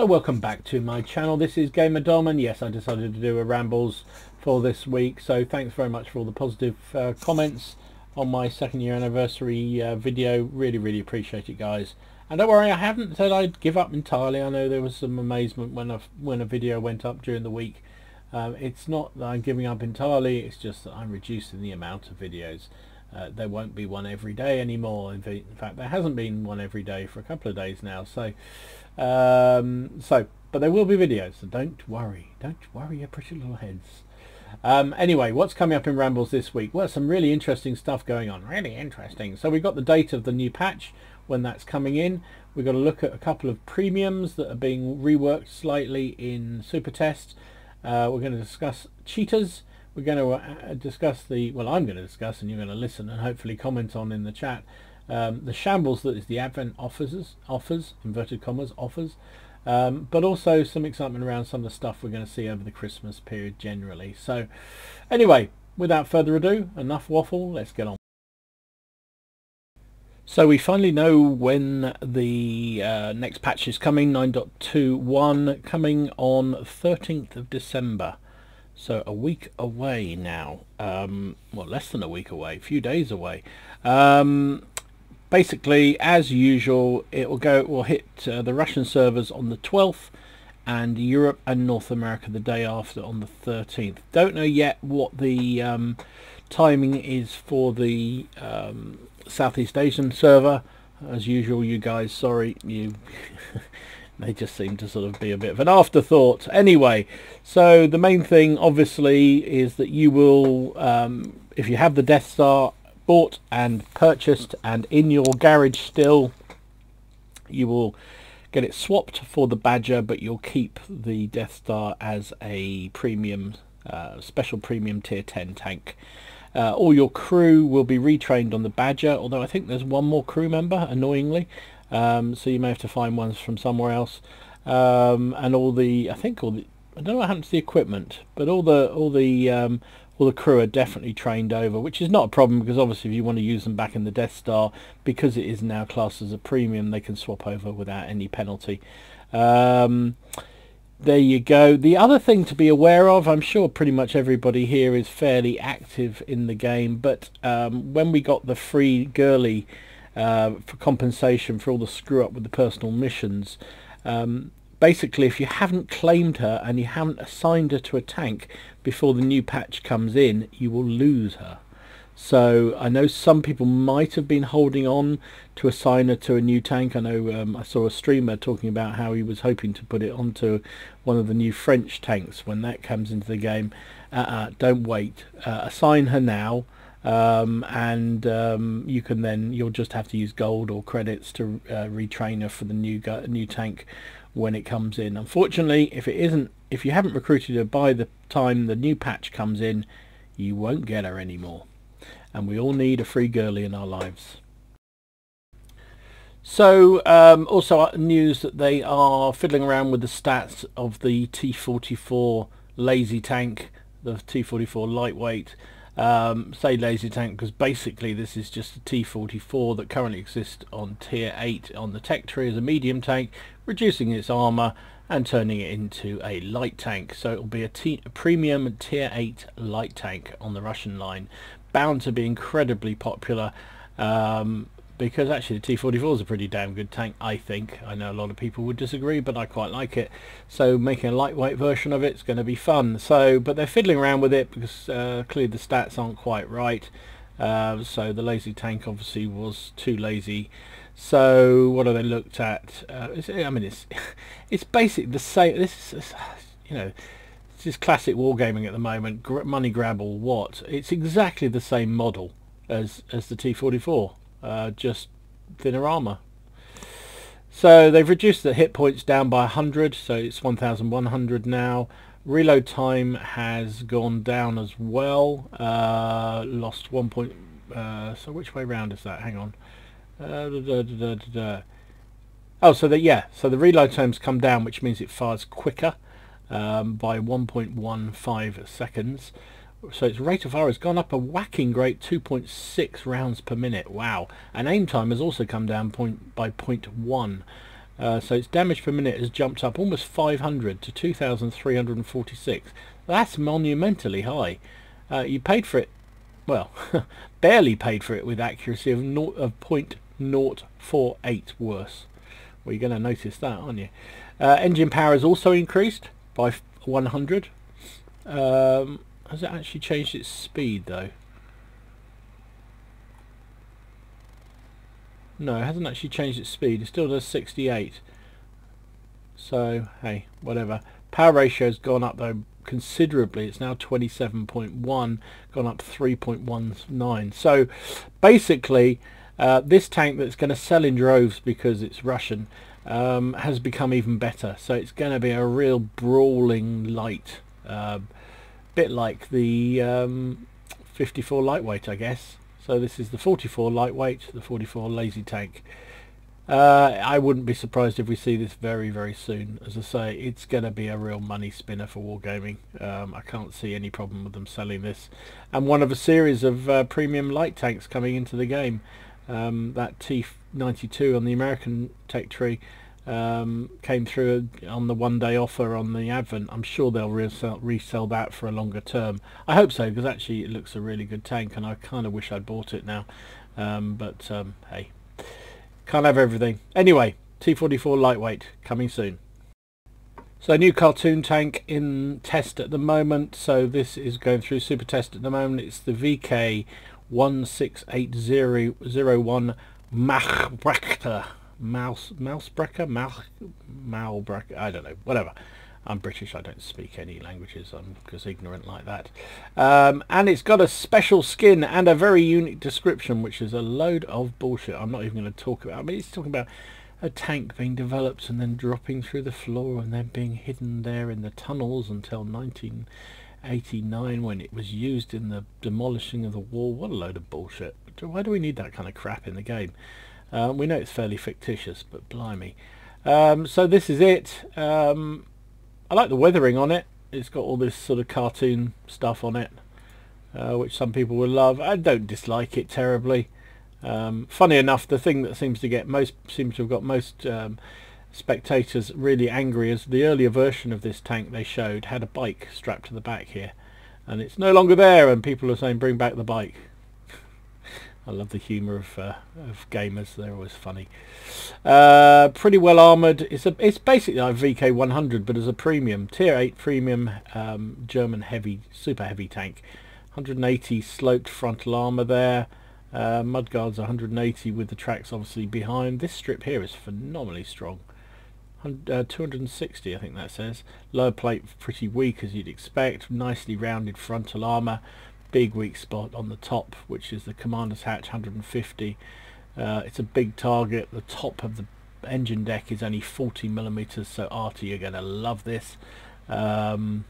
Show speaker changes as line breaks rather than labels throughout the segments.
welcome back to my channel. This is Gamer Dom, and yes, I decided to do a rambles for this week, so thanks very much for all the positive comments on my second year anniversary video. Really appreciate it, guys. And don't worry, I haven't said I'd give up entirely. I know there was some amazement when a video went up during the week. It's not that I'm giving up entirely, it's just that I'm reducing the amount of videos. There won't be one every day anymore. In fact, there hasn't been one every day for a couple of days now. But there will be videos, so don't worry, you pretty little heads. Anyway, what's coming up in Rambles this week? Well, some really interesting stuff going on. Really interesting. So we've got the date of the new patch, when that's coming in. We've got to look at a couple of premiums that are being reworked slightly in Super Test. We're going to discuss cheaters. We're going to discuss I'm going to discuss, and you're going to listen and hopefully comment on in the chat, the shambles that is the Advent offers, inverted commas, offers, but also some excitement around some of the stuff we're going to see over the Christmas period generally. So anyway, without further ado, enough waffle, let's get on. So we finally know when the next patch is coming, 9.21, coming on 13th of December. So a week away now, well, less than a week away, a few days away. Basically, as usual, it will hit the Russian servers on the 12th, and Europe and North America the day after on the 13th. Don't know yet what the timing is for the Southeast Asian server. As usual, you guys, sorry, you they just seem to sort of be a bit of an afterthought. Anyway, so the main thing obviously is that you will, if you have the Death Star bought and purchased and in your garage still, you will get it swapped for the Badger, but you'll keep the Death Star as a premium, special premium tier 10 tank. All your crew will be retrained on the Badger, although I think there's one more crew member, annoyingly. So you may have to find ones from somewhere else, and I don't know what happened to the equipment, but all the crew are definitely trained over, which is not a problem, because obviously if you want to use them back in the Death Star, because it is now classed as a premium, they can swap over without any penalty. There you go. The other thing to be aware of, I'm sure pretty much everybody here is fairly active in the game, but when we got the free girly for compensation for all the screw up with the personal missions, basically if you haven't claimed her and you haven't assigned her to a tank before the new patch comes in, you will lose her. So I know some people might have been holding on to assign her to a new tank. I know I saw a streamer talking about how he was hoping to put it onto one of the new French tanks when that comes into the game. Don't wait, assign her now. You can then, you'll just have to use gold or credits to retrain her for the new tank when it comes in. Unfortunately, if you haven't recruited her by the time the new patch comes in, you won't get her anymore. And we all need a free girly in our lives. So also news that they are fiddling around with the stats of the T-44 lazy tank, the T-44 lightweight. Say lazy tank because basically this is just a T-44 that currently exists on tier 8 on the tech tree as a medium tank, reducing its armor and turning it into a light tank. So it will be a premium tier 8 light tank on the Russian line, bound to be incredibly popular, because actually the T-44 is a pretty damn good tank, I think. I know a lot of people would disagree, but I quite like it. So making a lightweight version of it's going to be fun. So, but they're fiddling around with it because clearly the stats aren't quite right. So the lazy tank obviously was too lazy. So what have they looked at? I mean, it's basically the same. This is, this is classic wargaming at the moment. Money grab or what? It's exactly the same model as the T-44. Just thinner armor. So they've reduced the hit points down by 100, so it's 1100 now. Reload time has gone down as well, lost 1 point, so which way round is that? Hang on. Oh, so the reload time's come down, which means it fires quicker by 1.15 seconds. So its rate of fire has gone up a whacking great 2.6 rounds per minute. Wow. And aim time has also come down by 0.1. So its damage per minute has jumped up almost 500 to 2,346. That's monumentally high. You paid for it, well, barely paid for it, with accuracy of 0.048 worse. Well, you're going to notice that, aren't you? Engine power has also increased by 100. Has it actually changed its speed though? No, it hasn't actually changed its speed. It still does 68. So, hey, whatever. Power ratio has gone up though considerably. It's now 27.1, gone up 3.19. So, basically, this tank that's going to sell in droves because it's Russian has become even better. So it's going to be a real brawling light, bit like the 54 lightweight, I guess. So this is the 44 lightweight, the 44 lazy tank. I wouldn't be surprised if we see this very, very soon. As I say, it's going to be a real money spinner for Wargaming. I can't see any problem with them selling this. And one of a series of premium light tanks coming into the game. That T92 on the American tech tree came through on the one-day offer on the Advent. I'm sure they'll resell that for a longer term. I hope so, because actually it looks a really good tank, and I kind of wish I'd bought it now. But hey, can't have everything. Anyway, T44 lightweight coming soon. So new cartoon tank in test at the moment. So this is going through super test at the moment. It's the VK 168001 Malbrecher. Malbrecher, I don't know, whatever. I'm British, I don't speak any languages, I'm just ignorant like that. And it's got a special skin and a very unique description, which is a load of bullshit. I'm not even going to talk about it. I mean, it's talking about a tank being developed and then dropping through the floor and then being hidden there in the tunnels until 1989 when it was used in the demolishing of the wall. What a load of bullshit. Why do we need that kind of crap in the game? We know it's fairly fictitious, but blimey. So this is it. I like the weathering on it. It's got all this sort of cartoon stuff on it, which some people will love. I don't dislike it terribly. Funny enough, the thing that seems to have got most spectators really angry is the earlier version of this tank they showed had a bike strapped to the back here, and it's no longer there, and people are saying bring back the bike. I love the humour of gamers. They're always funny. Pretty well armoured. It's basically like VK 100, but as a premium, tier 8 premium German super heavy tank. 180 sloped frontal armour there. Mudguards 180 with the tracks obviously behind. This strip here is phenomenally strong. 260, I think that says. Lower plate pretty weak, as you'd expect. Nicely rounded frontal armour. Big weak spot on the top, which is the commander's hatch, 150. It's a big target. The top of the engine deck is only 40mm, so Artie, you're going to love this. Let's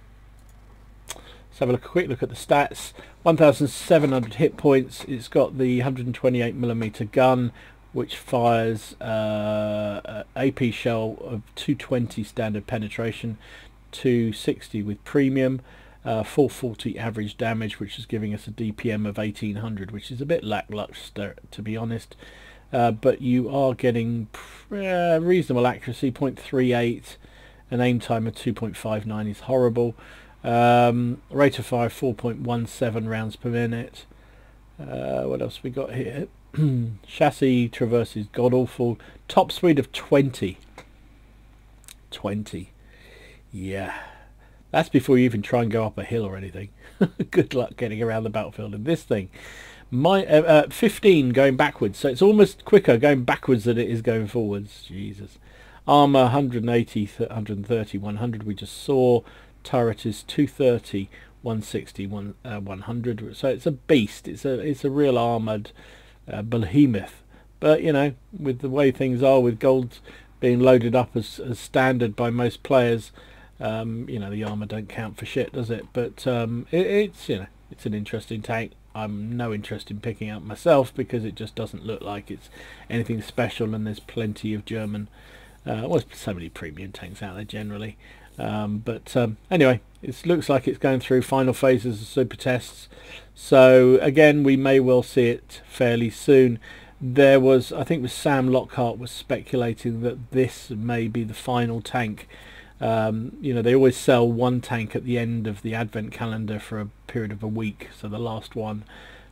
have a quick look at the stats. 1,700 hit points. It's got the 128mm gun, which fires AP shell of 220 standard penetration, 260 with premium. 440 average damage, which is giving us a DPM of 1800, which is a bit lackluster, to be honest. But you are getting reasonable accuracy, 0.38. An aim time of 2.59 is horrible. Rate of fire 4.17 rounds per minute. What else we got here? Chassis traverse is god awful. Top speed of 20. Yeah. That's before you even try and go up a hill or anything. Good luck getting around the battlefield in this thing. 15 going backwards, so it's almost quicker going backwards than it is going forwards. Jesus. Armour 180, 130, 100 we just saw. Turret is 230, 160, 100. So it's a beast. It's a real armoured behemoth. But you know, with the way things are, with gold being loaded up as standard by most players, you know, the armour don't count for shit, does it? But it's, you know, it's an interesting tank. I'm no interest in picking up myself because it just doesn't look like it's anything special, and there's plenty of German, well, there's so many premium tanks out there generally. Anyway, it looks like it's going through final phases of super tests, so again we may well see it fairly soon. there was, I think it was Sam Lockhart was speculating that this may be the final tank. You know, they always sell one tank at the end of the advent calendar for a period of a week, so the last one,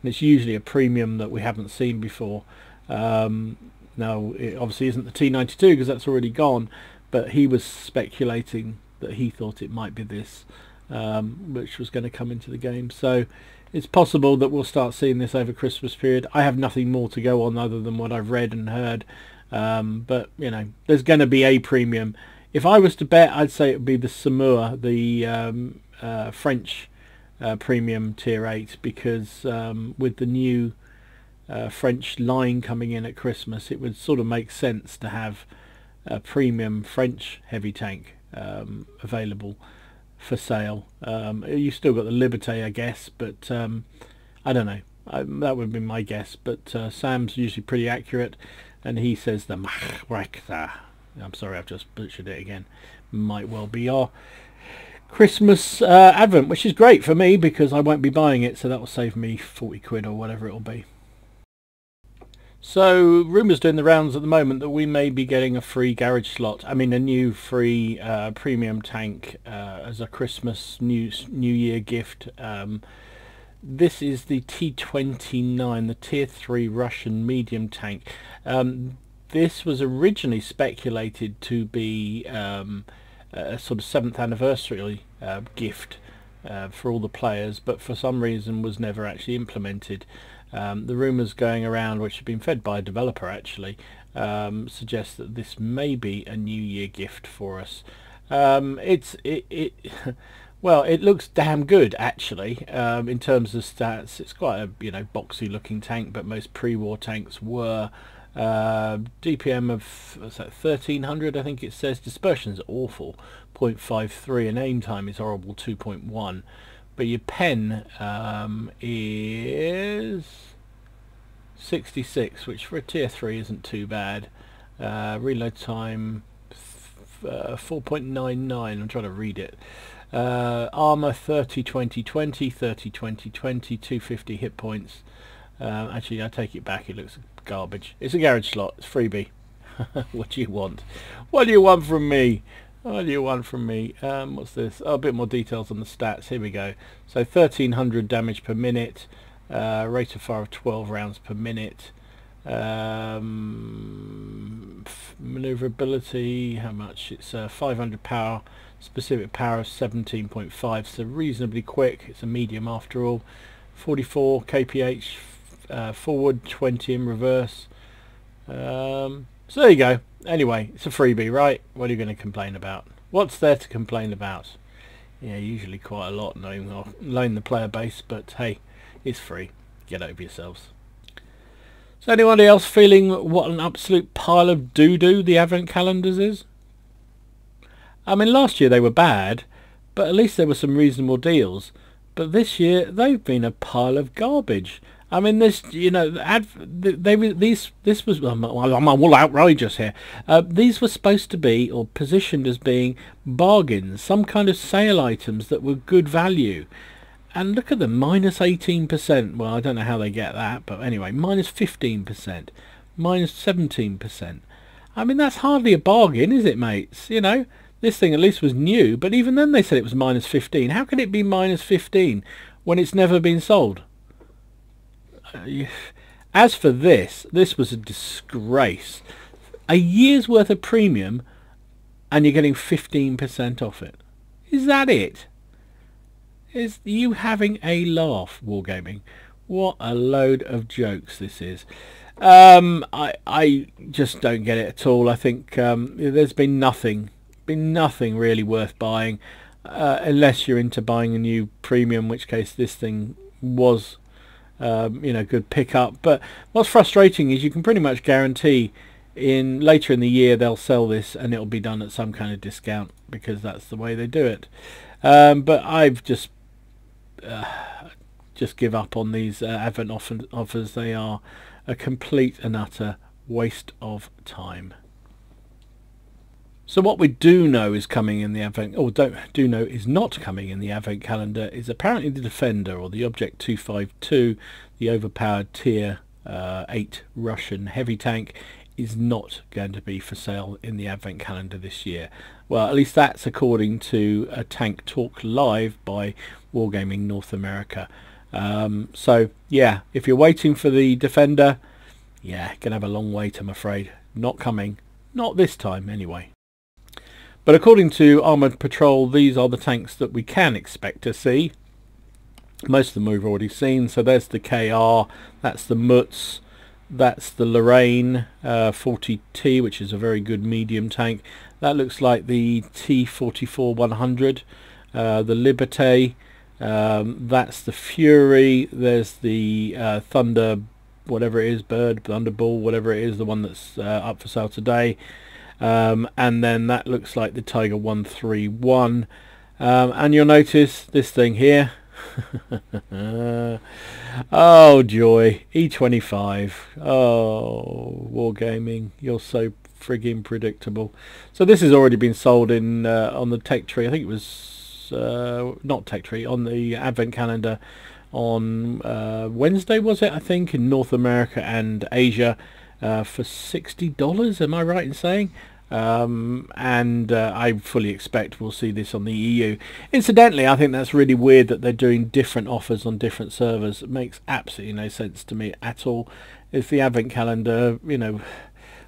and it's usually a premium that we haven't seen before. No, it obviously isn't the T92 because that's already gone, but he was speculating that he thought it might be this, which was going to come into the game. So it's possible that we'll start seeing this over Christmas period. I have nothing more to go on other than what I've read and heard, but you know, there's going to be a premium. If I was to bet, I'd say it would be the Samoa, the French premium tier 8, because with the new French line coming in at Christmas, it would sort of make sense to have a premium French heavy tank available for sale. You still got the Liberté, I guess, but I don't know. That would be my guess, but Sam's usually pretty accurate, and he says the Mahrekta. I'm sorry, I've just butchered it again. Might well be our Christmas advent, which is great for me because I won't be buying it, so that will save me 40 quid or whatever it will be. So rumours doing the rounds at the moment that we may be getting a free garage slot. I mean, a new free premium tank as a Christmas New Year gift. This is the T29, the tier 3 Russian medium tank. This was originally speculated to be a sort of 7th anniversary gift for all the players, but for some reason was never actually implemented. The rumours going around, which have been fed by a developer actually, suggest that this may be a New Year gift for us. Well, it looks damn good actually. In terms of stats, it's quite a boxy looking tank, but most pre-war tanks were. DPM of 1300, I think it says. Dispersion's awful, 0.53, and aim time is horrible, 2.1. But your pen is 66, which for a tier 3 isn't too bad. Reload time 4.99. I'm trying to read it. Armor 30 20 20, 30 20 20, 250 hit points. Actually, I take it back, it looks garbage. It's a garage slot, it's freebie. What do you want? What do you want from me? What do you want from me? What's this? Oh, a bit more details on the stats. Here we go. So 1300 damage per minute, rate of fire of 12 rounds per minute. Maneuverability, how much? It's 500 power, specific power of 17.5, so reasonably quick. It's a medium after all. 44 kph forward, 20 in reverse. So there you go. Anyway, it's a freebie, right? What are you going to complain about? What's there to complain about? Yeah, usually quite a lot knowing the player base, but hey, it's free. Get over yourselves. So anybody else feeling what an absolute pile of doo-doo the advent calendars is? I mean, last year they were bad, but at least there were some reasonable deals. But this year they've been a pile of garbage. I mean, this, this was, I'm all outrageous here. These were supposed to be, or positioned as being, bargains, some kind of sale items that were good value. And look at them, minus 18%. Well, I don't know how they get that, but anyway, minus 15%, minus 17%. I mean, that's hardly a bargain, is it, mates? You know, this thing at least was new, but even then they said it was minus 15. How can it be minus 15 when it's never been sold? As for this was a disgrace. A year's worth of premium and you're getting 15% off it. Is that it? Is you having a laugh, Wargaming? What a load of jokes this is. I just don't get it at all. I think there's been nothing really worth buying, unless you're into buying a new premium, in which case this thing was good pickup. But what's frustrating is you can pretty much guarantee later in the year they'll sell this and it'll be done at some kind of discount, because that's the way they do it. But I've just give up on these advent offers. They are a complete and utter waste of time. So what we do know is coming in the advent, or do know is not coming in the advent calendar, is apparently the Defender, or the Object 252, the overpowered tier 8 Russian heavy tank is not going to be for sale in the advent calendar this year. Well, at least that's according to a Tank Talk Live by Wargaming North America. So yeah, if you're waiting for the Defender, yeah, gonna have a long wait, I'm afraid. Not coming, not this time anyway. But according to Armoured Patrol, these are the tanks that we can expect to see. Most of them we've already seen. So there's the KR, that's the MUTS, that's the Lorraine 40T, which is a very good medium tank. That looks like the T44-100, the Liberté, that's the Fury, there's the Thunder, whatever it is, Thunderball, whatever it is, the one that's up for sale today. And then that looks like the Tiger 131, and you'll notice this thing here. Oh joy, E25. Oh, Wargaming, you're so friggin' predictable. So this has already been sold in on the Tech Tree. I think it was not Tech Tree, on the advent calendar on Wednesday, was it? I think in North America and Asia for $60. Am I right in saying? And I fully expect we'll see this on the EU. Incidentally, I think that's really weird that they're doing different offers on different servers. It makes absolutely no sense to me at all. If the advent calendar, you know,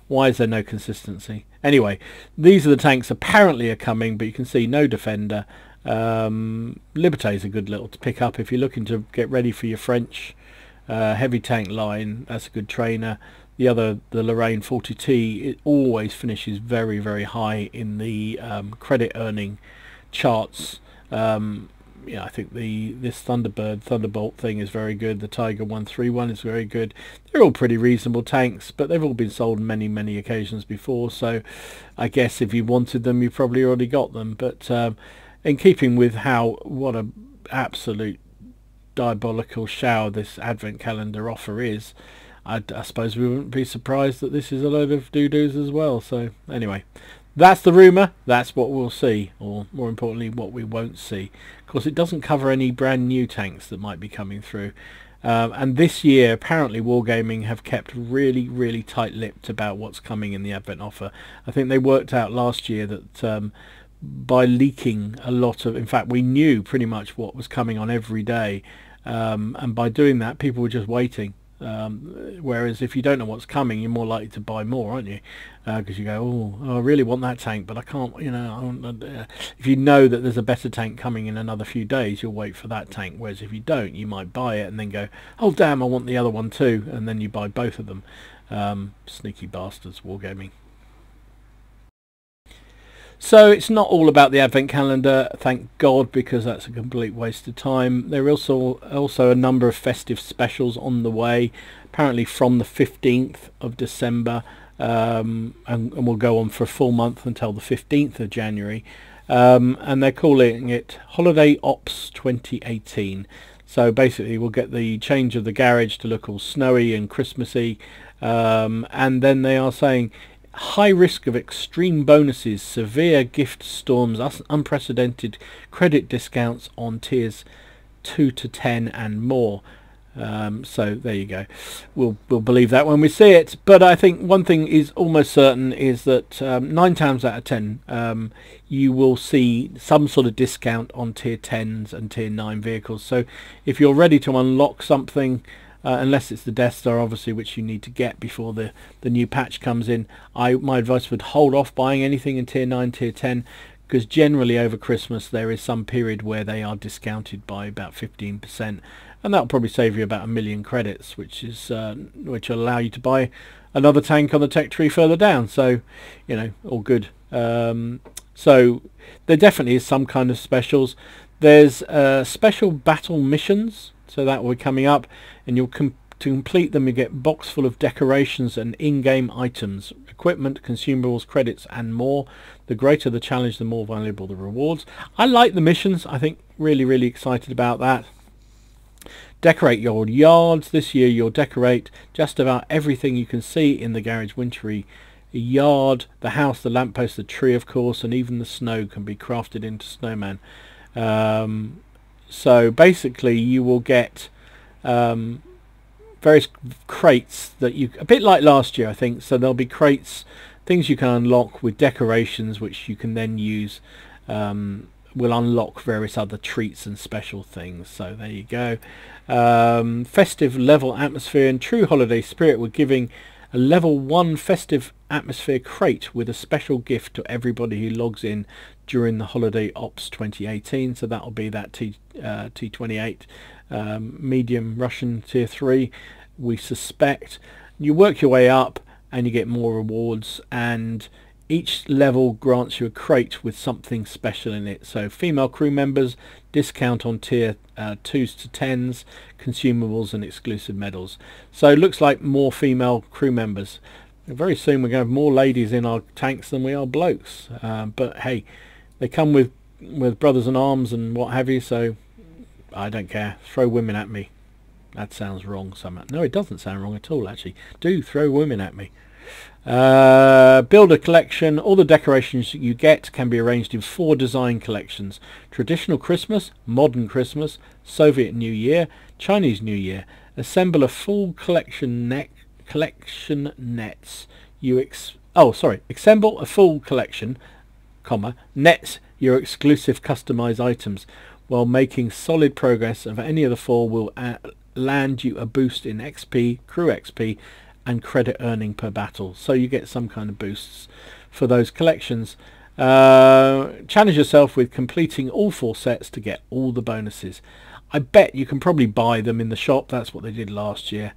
why is there no consistency? Anyway, these are the tanks apparently are coming, but you can see no Defender. Liberté is a good little to pick up if you're looking to get ready for your French heavy tank line. That's a good trainer. The Lorraine 40T, it always finishes very, very high in the credit earning charts. Yeah, I think this Thunderbolt thing is very good. The Tiger 131 is very good. They're all pretty reasonable tanks, but they've all been sold many, many occasions before. So I guess if you wanted them, you probably already got them. But in keeping with what a absolute diabolical shower this advent calendar offer is, I suppose we wouldn't be surprised that this is a load of doo-doos as well. So anyway, that's the rumour. That's what we'll see, or more importantly, what we won't see. Of course, it doesn't cover any brand new tanks that might be coming through. And this year, apparently, Wargaming have kept really, really tight-lipped about what's coming in the advent offer. I think they worked out last year that by leaking a lot of, in fact, we knew pretty much what was coming on every day, and by doing that, people were just waiting. Whereas if you don't know what's coming, you're more likely to buy more, aren't you? Because you go, oh, I really want that tank, but I can't, you know, if you know that there's a better tank coming in another few days, you'll wait for that tank. Whereas if you don't, you might buy it and then go, oh damn, I want the other one too, and then you buy both of them. Sneaky bastards, Wargaming. So it's not all about the advent calendar, thank God, because that's a complete waste of time. There are also a number of festive specials on the way, apparently from the 15th of December, and will go on for a full month until the 15th of January. And they're calling it Holiday Ops 2018. So basically we'll get the change of the garage to look all snowy and Christmassy, and then they are saying high risk of extreme bonuses, severe gift storms, unprecedented credit discounts on tiers 2 to 10 and more. So there you go. We'll believe that when we see it. But I think one thing is almost certain is that 9 times out of 10 you will see some sort of discount on tier 10s and tier 9 vehicles. So if you're ready to unlock something, unless it's the Death Star, obviously, which you need to get before the new patch comes in, my advice would hold off buying anything in tier 9, tier 10, because generally over Christmas there is some period where they are discounted by about 15%, and that'll probably save you about 1 million credits, which will allow you to buy another tank on the tech tree further down. So, you know, all good. So there definitely is some kind of specials. There's special battle missions, so that will be coming up, and you'll to complete them you get a box full of decorations and in-game items, equipment, consumables, credits and more. The greater the challenge, the more valuable the rewards. I like the missions. I think really excited about that. Decorate your yards. This year you'll decorate just about everything you can see in the garage wintry yard. The house, the lamppost, the tree of course, and even the snow can be crafted into snowman. So basically you will get very various crates that you, a bit like last year I think, so there'll be crates, things you can unlock with decorations which you can then use, will unlock various other treats and special things. So there you go. Festive level atmosphere and true holiday spirit. We're giving a level 1 festive atmosphere crate with a special gift to everybody who logs in during the holiday ops 2018. So that'll be that T28 medium Russian tier 3, we suspect. You work your way up and you get more rewards, and each level grants you a crate with something special in it. So female crew members, discount on tier 2s to 10s, consumables and exclusive medals. So it looks like more female crew members. Very soon we're going to have more ladies in our tanks than we are blokes. But hey, they come with brothers in arms and what have you, so I don't care. Throw women at me. That sounds wrong somehow. No, it doesn't sound wrong at all actually. Do throw women at me. Build a collection. All the decorations you get can be arranged in 4 design collections: traditional Christmas, modern Christmas, Soviet New Year, Chinese New Year. Assemble a full collection nets. Assemble a full collection, nets your exclusive customized items. While making solid progress of any of the 4 will land you a boost in XP, crew XP, and credit earning per battle. So you get some kind of boosts for those collections. Challenge yourself with completing all 4 sets to get all the bonuses. I bet you can probably buy them in the shop. That's what they did last year.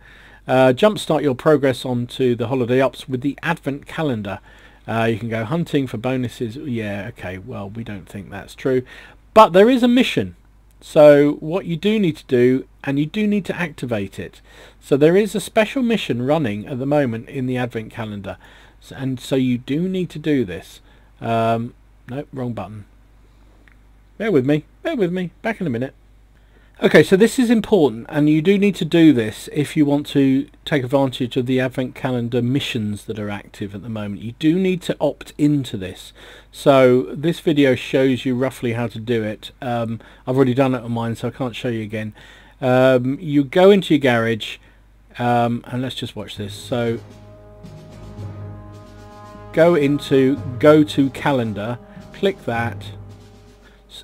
Jumpstart your progress onto the holiday ops with the advent calendar. You can go hunting for bonuses. Yeah, okay, well, we don't think that's true, but there is a mission. So what you do need to do, and you do need to activate it. So there is a special mission running at the moment in the advent calendar, and so you do need to do this. Nope, wrong button. Bear with me, back in a minute. Okay, so this is important, and you do need to do this if you want to take advantage of the advent calendar missions that are active at the moment. You do need to opt into this. So this video shows you roughly how to do it. I've already done it on mine, so I can't show you again. You go into your garage, and let's just watch this. So go to calendar, click that,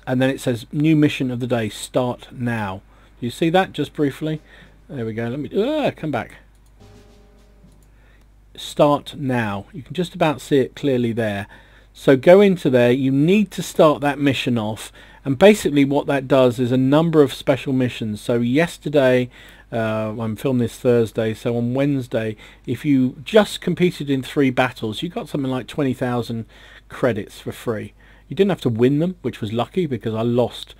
and then it says new mission of the day, start now. Do you see that just briefly? There we go. Let me come back. Start now. You can just about see it clearly there. So go into there. You need to start that mission off, and basically what that does is a number of special missions. So yesterday, I'm filming this Thursday, so on Wednesday, if you just competed in 3 battles, you got something like 20,000 credits for free. You didn't have to win them, which was lucky because I lost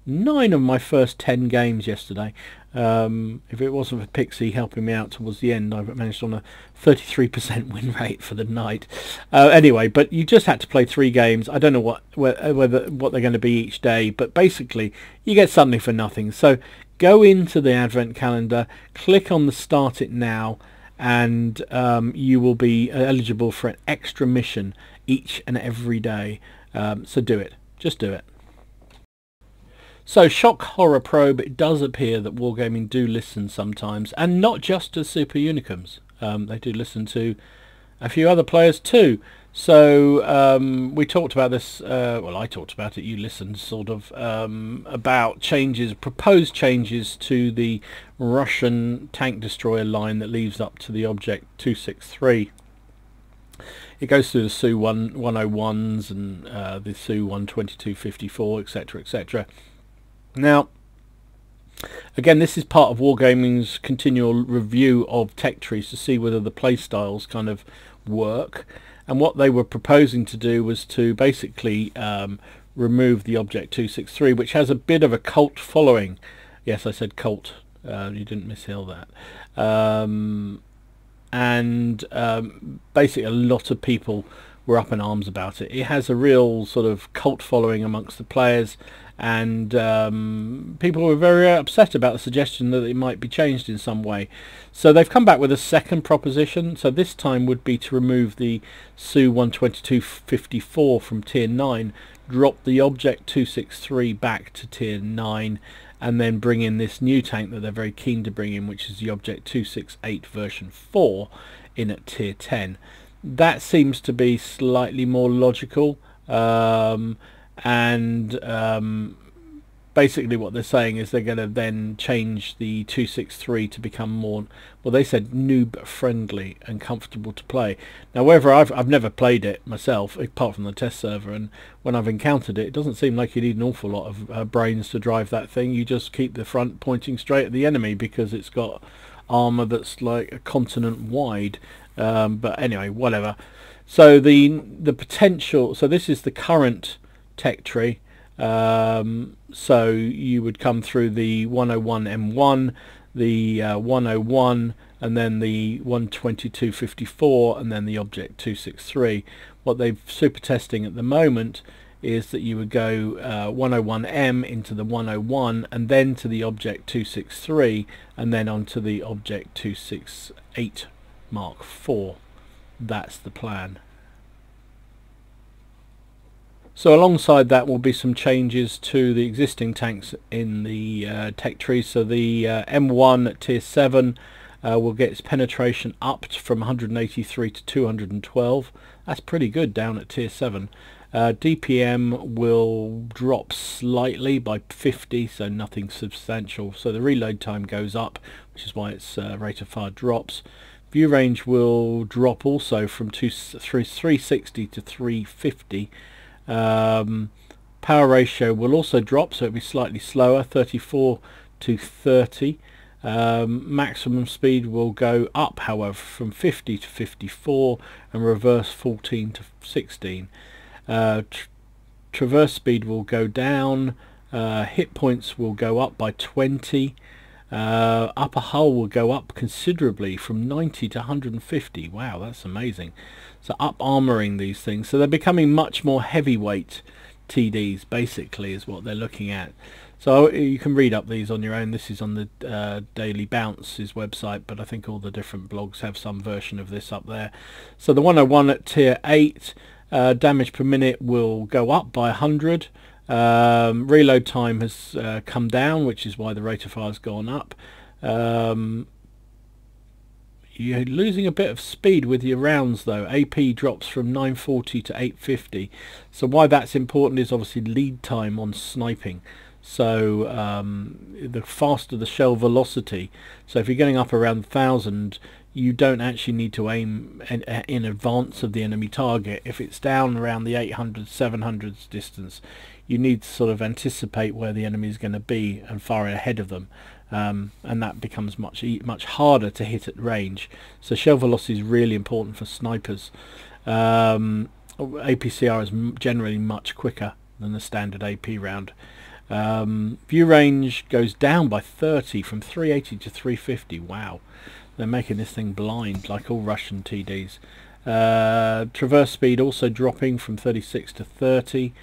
9 of my first 10 games yesterday. If it wasn't for Pixie helping me out towards the end, I managed on a 33% win rate for the night. Anyway, but you just had to play 3 games. I don't know what they're going to be each day, but basically you get something for nothing. So go into the advent calendar, click on the start it now, and you will be eligible for an extra mission each and every day. So do it. Just do it. So, shock horror probe, it does appear that Wargaming do listen sometimes, and not just to Super Unicums. They do listen to a few other players too. So we talked about this, well, I talked about it, you listened sort of, about changes, proposed changes to the Russian tank destroyer line that leads up to the Object 263. It goes through the Su-101s and the Su-122-54, etc, etc. Now, again, this is part of Wargaming's continual review of tech trees to see whether the playstyles kind of work. And what they were proposing to do was to basically remove the Object 263, which has a bit of a cult following. Yes, I said cult. You didn't mishear that. Basically a lot of people were up in arms about it. It has a real sort of cult following amongst the players, and people were very upset about the suggestion that it might be changed in some way. So they've come back with a second proposition. So this time would be to remove the Su 12254 from tier 9, drop the Object 263 back to tier 9, and then bring in this new tank that they're very keen to bring in, which is the Object 268 version 4 in at tier 10. That seems to be slightly more logical, basically what they're saying is they're going to then change the 263 to become more, well, they said noob friendly and comfortable to play. Now, whether I've never played it myself apart from the test server, and when I've encountered it, it doesn't seem like you need an awful lot of brains to drive that thing. You just keep the front pointing straight at the enemy because it's got armor that's like a continent wide. But anyway, whatever. So the potential, so this is the current tech tree. So you would come through the 101 M1, the 101, and then the 12254, and then the Object 263. What they're super testing at the moment is that you would go 101M into the 101, and then to the Object 263, and then onto the Object 268 Mark IV. That's the plan. So alongside that will be some changes to the existing tanks in the tech tree. So the M1 at tier 7 will get its penetration upped from 183 to 212. That's pretty good down at tier 7. DPM will drop slightly by 50, so nothing substantial. So the reload time goes up, which is why its rate of fire drops. View range will drop also from 360 to 350. Power ratio will also drop, so it'll be slightly slower, 34 to 30. Maximum speed will go up, however, from 50 to 54, and reverse 14 to 16. Traverse speed will go down. Hit points will go up by 20. Upper hull will go up considerably from 90 to 150. Wow, that's amazing. So up armoring these things, so they're becoming much more heavyweight TDs basically is what they're looking at. So you can read up these on your own. This is on the Daily Bounce's website, but I think all the different blogs have some version of this up there. So the 101 at tier 8, damage per minute will go up by 100. Reload time has come down, which is why the rate of fire has gone up. You're losing a bit of speed with your rounds though. AP drops from 940 to 850. So why that's important is obviously lead time on sniping. So the faster the shell velocity, so if you're getting up around 1000, you don't actually need to aim in advance of the enemy target. If it's down around the 800 700s distance, you need to sort of anticipate where the enemy is going to be and fire ahead of them, and that becomes much harder to hit at range. So shell velocity is really important for snipers. APCR is generally much quicker than the standard AP round. View range goes down by 30 from 380 to 350. Wow, they're making this thing blind like all Russian TDs. Traverse speed also dropping from 36 to 30.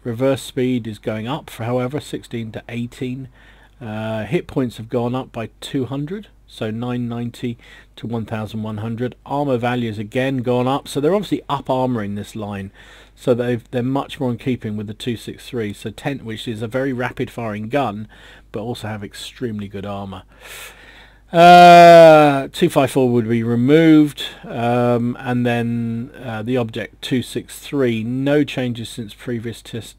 Reverse speed is going up, however, 16 to 18. Hit points have gone up by 200, so 990 to 1100. Armor values again gone up, so they're obviously up armoring this line, so they're much more in keeping with the 263. So 10, which is a very rapid firing gun, but also have extremely good armor. 254 would be removed, and then the Object 263, no changes since previous test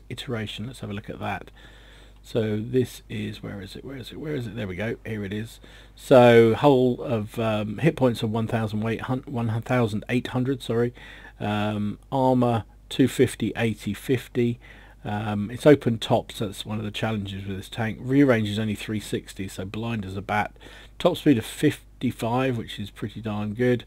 iteration. Let's have a look at that. So this is, where is it, there we go, here it is. So whole of hit points of 1800, sorry. Armor 250, 80, 50. It's open top, so that's one of the challenges with this tank. Rear range is only 360, so blind as a bat. Top speed of 55, which is pretty darn good.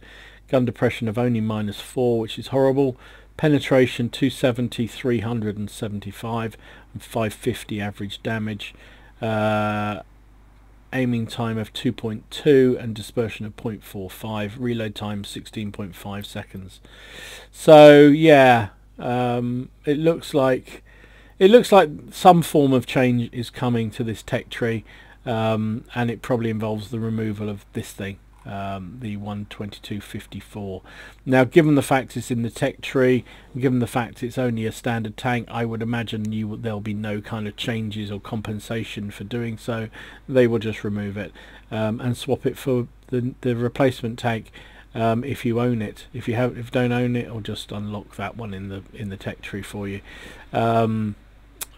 Gun depression of only -4, which is horrible. Penetration 270, 375, and 550 average damage. Aiming time of 2.2 and dispersion of 0.45. Reload time 16.5 seconds. So yeah, It looks like some form of change is coming to this tech tree, and it probably involves the removal of this thing, the 12254. Now, given the fact it's in the tech tree, given the fact it's only a standard tank, I would imagine there'll be no kind of changes or compensation for doing so. They will just remove it and swap it for the replacement tank. If you own it, if you don't own it, or just unlock that one in the tech tree for you.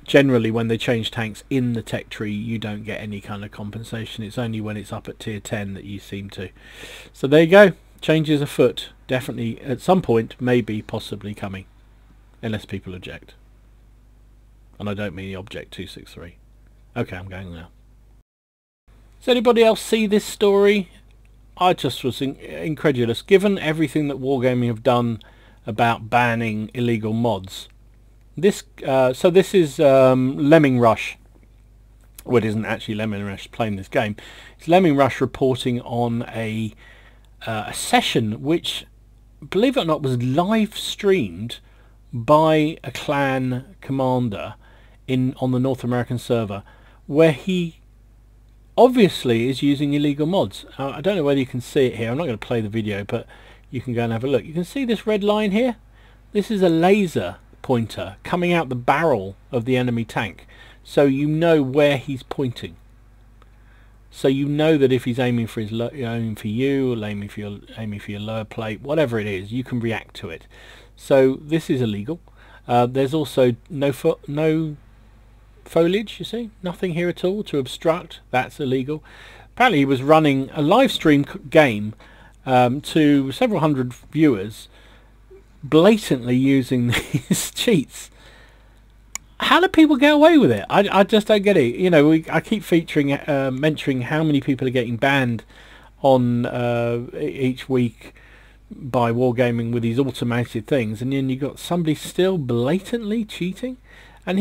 Generally, when they change tanks in the tech tree, you don't get any kind of compensation. It's only when it's up at tier 10 that you seem to. So there you go. Changes afoot. Definitely at some point, maybe, possibly coming, unless people object. And I don't mean the object 263. Okay, I'm going now. Does anybody else see this story? I just was incredulous, given everything that Wargaming have done about banning illegal mods. This is Lemming Rush. Well, it isn't actually Lemming Rush playing this game. It's Lemming Rush reporting on a session which, believe it or not, was live streamed by a clan commander on the North American server, where he obviously is using illegal mods. I don't know whether you can see it here. I'm not going to play the video, but you can go and have a look. You can see this red line here. This is a laser pointer coming out the barrel of the enemy tank, so you know where he's pointing. So you know that if he's aiming for aiming for you, or aiming for your lower plate, whatever it is, you can react to it. So this is illegal. There's also no foliage, you see, nothing here at all to obstruct. That's illegal. Apparently he was running a live stream game to several hundred viewers, blatantly using these cheats. How do people get away with it? I just don't get it. You know, I keep mentioning how many people are getting banned on each week by Wargaming with these automated things, and then you got somebody still blatantly cheating. And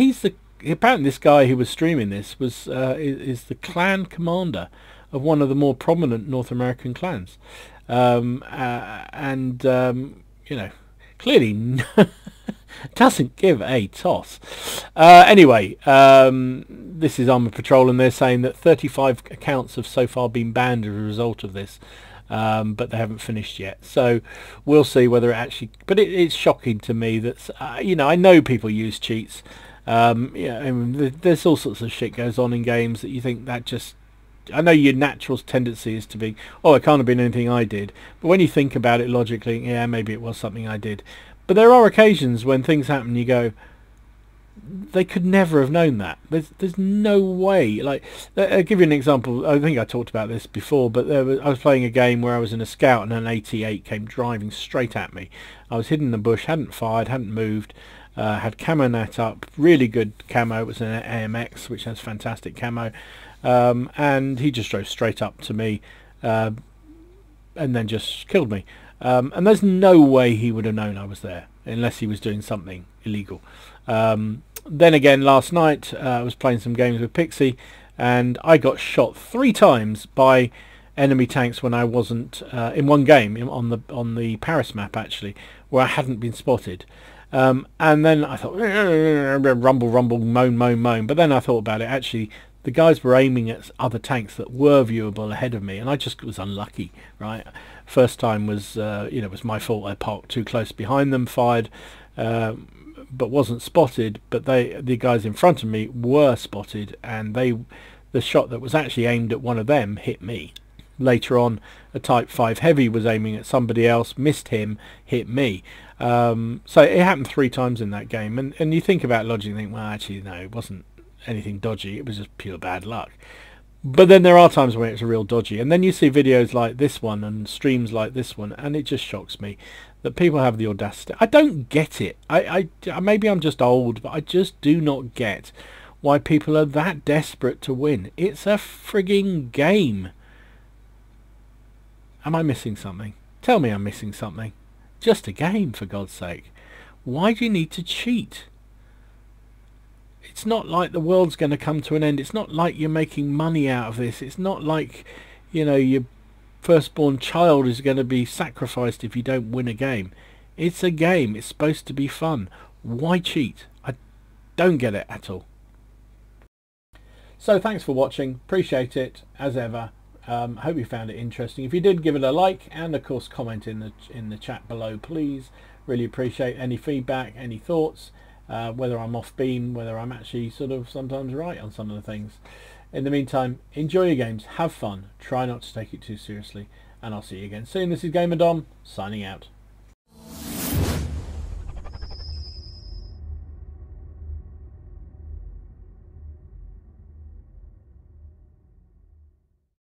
apparently this guy who was streaming this is the clan commander of one of the more prominent North American clans, you know, clearly doesn't give a toss. Anyway, this is Armored Patrol, and they're saying that 35 accounts have so far been banned as a result of this, but they haven't finished yet. So we'll see whether it actually... But it's shocking to me that, you know, I know people use cheats. Yeah, I mean, there's all sorts of shit goes on in games that you think that just... I know your natural tendency is to be, oh, it can't have been anything I did. But when you think about it logically, yeah, maybe it was something I did. But there are occasions when things happen, you go, they could never have known that. There's no way. Like, I'll give you an example. I think I talked about this before, but I was playing a game where I was in a scout and an 88 came driving straight at me. I was hidden in the bush, hadn't fired, hadn't moved. Had camo net up, really good camo. It was an AMX, which has fantastic camo, and he just drove straight up to me and then just killed me. And there's no way he would have known I was there unless he was doing something illegal. Then again, last night I was playing some games with Pixie, and I got shot 3 times by enemy tanks when I wasn't in one game on the Paris map, actually, where I hadn't been spotted. And then I thought, rumble, rumble, moan. But then I thought about it. Actually, the guys were aiming at other tanks that were viewable ahead of me, and I just was unlucky, right? First time was, you know, it was my fault. I parked too close behind them, fired, but wasn't spotted. But the guys in front of me were spotted, and the shot that was actually aimed at one of them hit me. Later on, a Type 5 Heavy was aiming at somebody else, missed him, hit me. So it happened 3 times in that game, and you think about logic and think, well, actually no, it wasn't anything dodgy, it was just pure bad luck. But then there are times where it's real dodgy, and then you see videos like this one and streams like this one, and it just shocks me that people have the audacity. I don't get it. I maybe I'm just old, but I just do not get why people are that desperate to win. It's a frigging game. Am I missing something? Tell me I'm missing something. Just a game, for God's sake. Why do you need to cheat? It's not like the world's going to come to an end. It's not like you're making money out of this. It's not like, you know, your firstborn child is going to be sacrificed if you don't win a game. It's a game. It's supposed to be fun. Why cheat? I don't get it at all. So thanks for watching, appreciate it as ever. Hope you found it interesting. If you did, give it a like, and of course comment in the chat below, please. Really appreciate any feedback, any thoughts, whether I'm off beam, whether I'm actually sort of sometimes right on some of the things. In the meantime, enjoy your games, have fun, try not to take it too seriously, and I'll see you again soon. This is Gamer Dom, signing out.